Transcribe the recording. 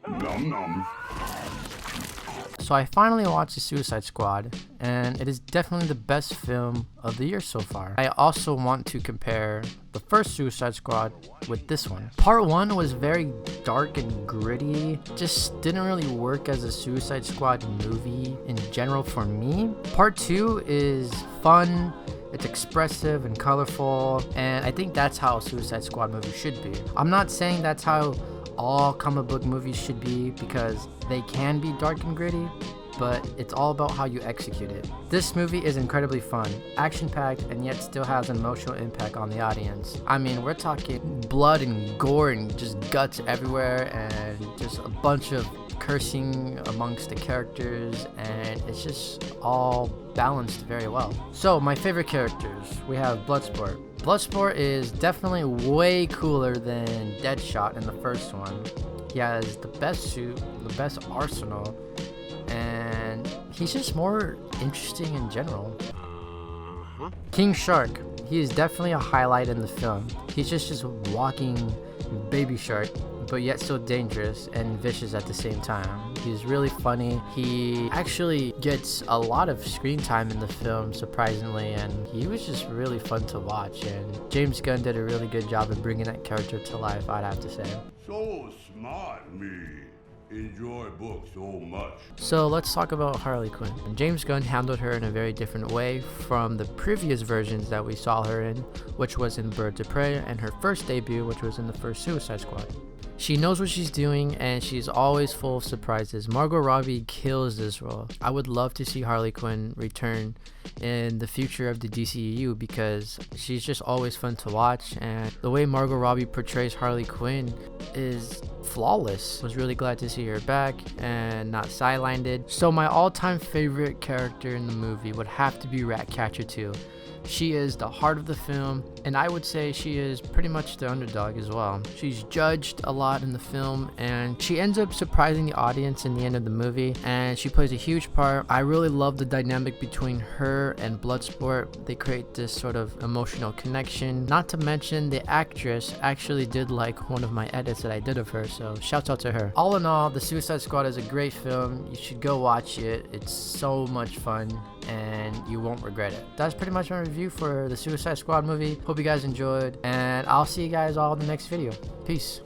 Nom nom. So I finally watched The Suicide Squad, and it is definitely the best film of the year so far. I also want to compare the first Suicide Squad with this one. Part 1 was very dark and gritty, just didn't really work as a Suicide Squad movie in general for me. Part 2 is fun, it's expressive and colorful, and I think that's how a Suicide Squad movie should be. I'm not saying that's how all comic book movies should be, because they can be dark and gritty, but it's all about how you execute it. This movie is incredibly fun, action-packed, and yet still has an emotional impact on the audience. I mean, we're talking blood and gore and just guts everywhere, and just a bunch of cursing amongst the characters, and it's just all balanced very well. So my favorite characters, we have Bloodsport. Bloodsport is definitely way cooler than Deadshot in the first one. He has the best suit, the best arsenal, and he's just more interesting in general. King Shark, he is definitely a highlight in the film. He's just walking baby shark, but yet so dangerous and vicious at the same time. He's really funny. He actually gets a lot of screen time in the film, surprisingly, and he was just really fun to watch, and James Gunn did a really good job of bringing that character to life, I'd have to say. So smart, me. Enjoy books so much. So let's talk about Harley Quinn. James Gunn handled her in a very different way from the previous versions that we saw her in, which was in Birds of Prey, and her first debut, which was in the first Suicide Squad. She knows what she's doing, and she's always full of surprises. Margot Robbie kills this role. I would love to see Harley Quinn return in the future of the DCEU, because she's just always fun to watch, and the way Margot Robbie portrays Harley Quinn is flawless. Was really glad to see her back and not sidelined. So my all-time favorite character in the movie would have to be Ratcatcher 2. She is the heart of the film, and I would say she is pretty much the underdog as well. She's judged a lot in the film, and she ends up surprising the audience in the end of the movie, and she plays a huge part. I really love the dynamic between her and Bloodsport. They create this sort of emotional connection. Not to mention, the actress actually did like one of my edits that I did of her, so shouts out to her. All in all, The Suicide Squad is a great film. You should go watch it. It's so much fun, and you won't regret it. That's pretty much my review for the Suicide Squad movie. Hope you guys enjoyed, and I'll see you guys all in the next video. Peace.